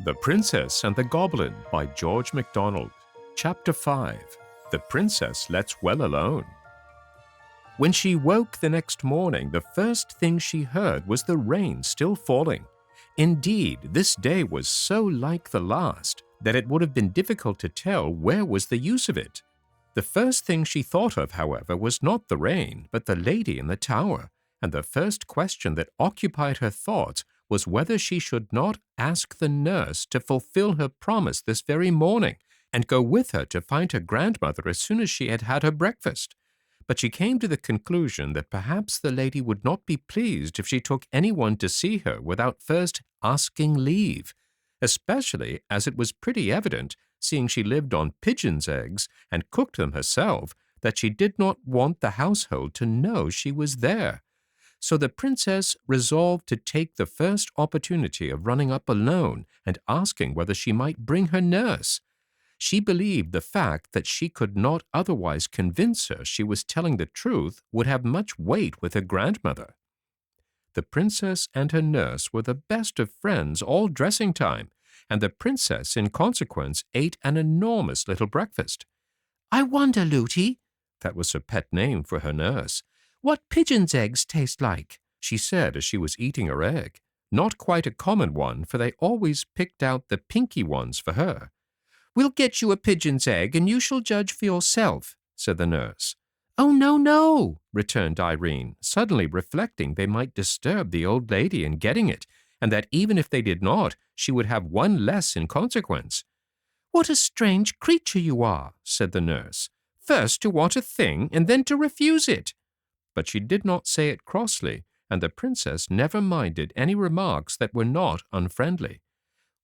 The Princess and the Goblin by George MacDonald. Chapter 5. The Princess Lets Well Alone. When she woke the next morning, the first thing she heard was the rain still falling. Indeed, this day was so like the last that it would have been difficult to tell where was the use of it. The first thing she thought of, however, was not the rain, but the lady in the tower, and the first question that occupied her thoughts was whether she should not ask the nurse to fulfill her promise this very morning and go with her to find her grandmother as soon as she had had her breakfast. But she came to the conclusion that perhaps the lady would not be pleased if she took anyone to see her without first asking leave, especially as it was pretty evident, seeing she lived on pigeons' eggs and cooked them herself, that she did not want the household to know she was there. So the princess resolved to take the first opportunity of running up alone and asking whether she might bring her nurse. She believed the fact that she could not otherwise convince her she was telling the truth would have much weight with her grandmother. The princess and her nurse were the best of friends all dressing time, and the princess, in consequence, ate an enormous little breakfast. "I wonder, Lootie," that was her pet name for her nurse, "what pigeons' eggs taste like," she said as she was eating her egg. Not quite a common one, for they always picked out the pinky ones for her. "We'll get you a pigeon's egg, and you shall judge for yourself," said the nurse. "Oh, no, no," returned Irene, suddenly reflecting they might disturb the old lady in getting it, and that even if they did not, she would have one less in consequence. "What a strange creature you are," said the nurse. "First to want a thing, and then to refuse it." But she did not say it crossly, and the princess never minded any remarks that were not unfriendly.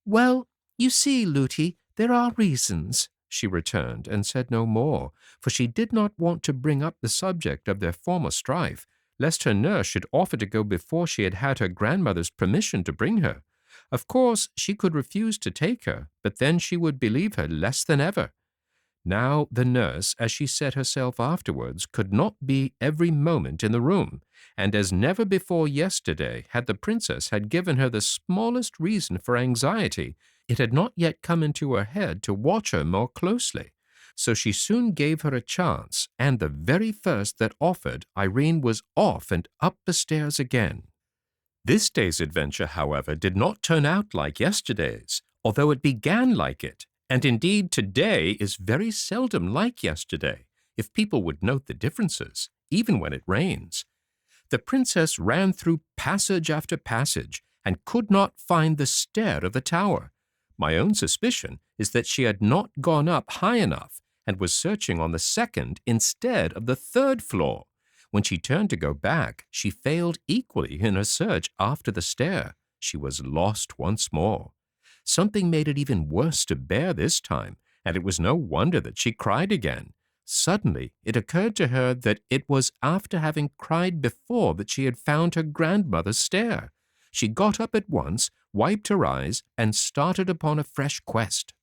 "Well, you see, Lootie, there are reasons," she returned, and said no more, for she did not want to bring up the subject of their former strife, lest her nurse should offer to go before she had had her grandmother's permission to bring her. Of course, she could refuse to take her, but then she would believe her less than ever. Now the nurse, as she said herself afterwards, could not be every moment in the room, and as never before yesterday had the princess had given her the smallest reason for anxiety, it had not yet come into her head to watch her more closely. So she soon gave her a chance, and the very first that offered, Irene was off and up the stairs again. This day's adventure, however, did not turn out like yesterday's, although it began like it. And indeed, today is very seldom like yesterday, if people would note the differences, even when it rains. The princess ran through passage after passage and could not find the stair of the tower. My own suspicion is that she had not gone up high enough and was searching on the second instead of the third floor. When she turned to go back, she failed equally in her search after the stair. She was lost once more. Something made it even worse to bear this time, and it was no wonder that she cried again. Suddenly, it occurred to her that it was after having cried before that she had found her grandmother's stair. She got up at once, wiped her eyes, and started upon a fresh quest.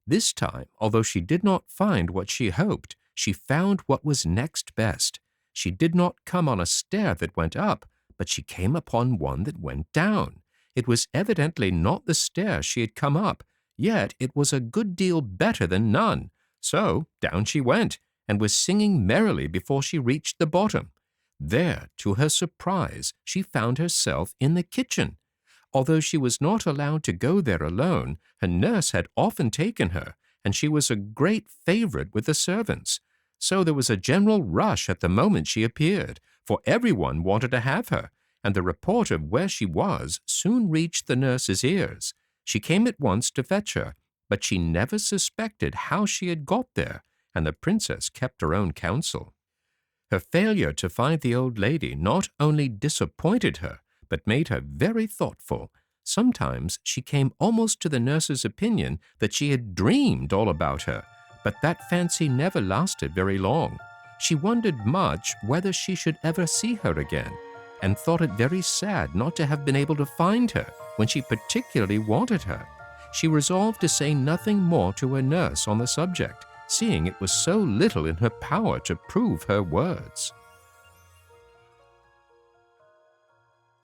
This time, although she did not find what she hoped, she found what was next best. She did not come on a stair that went up, but she came upon one that went down. It was evidently not the stair she had come up, yet it was a good deal better than none. So down she went, and was singing merrily before she reached the bottom. There, to her surprise, she found herself in the kitchen. Although she was not allowed to go there alone, her nurse had often taken her, and she was a great favorite with the servants. So there was a general rush at the moment she appeared, for everyone wanted to have her, and the report of where she was soon reached the nurse's ears. She came at once to fetch her, but she never suspected how she had got there, and the princess kept her own counsel. Her failure to find the old lady not only disappointed her, but made her very thoughtful. Sometimes she came almost to the nurse's opinion that she had dreamed all about her, but that fancy never lasted very long. She wondered much whether she should ever see her again, and thought it very sad not to have been able to find her when she particularly wanted her. She resolved to say nothing more to her nurse on the subject, seeing it was so little in her power to prove her words.